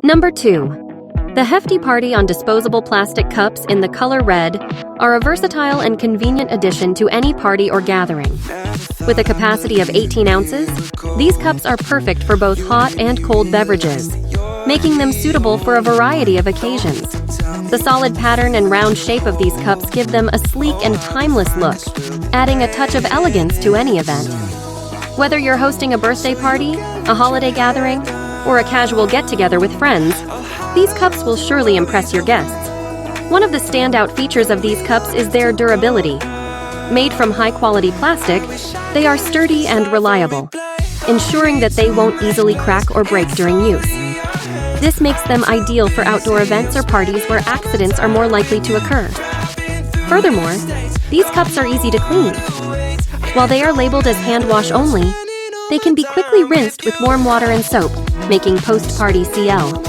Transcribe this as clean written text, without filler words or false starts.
Number 2. The Hefty Party on Disposable Plastic Cups in the color red are a versatile and convenient addition to any party or gathering. With a capacity of 18 ounces, these cups are perfect for both hot and cold beverages, making them suitable for a variety of occasions. The solid pattern and round shape of these cups give them a sleek and timeless look, adding a touch of elegance to any event. Whether you're hosting a birthday party, a holiday gathering, or a casual get-together with friends, these cups will surely impress your guests. One of the standout features of these cups is their durability. Made from high-quality plastic, they are sturdy and reliable, ensuring that they won't easily crack or break during use. This makes them ideal for outdoor events or parties where accidents are more likely to occur. Furthermore, these cups are easy to clean. While they are labeled as hand wash only, they can be quickly rinsed with warm water and soap, making post-party CL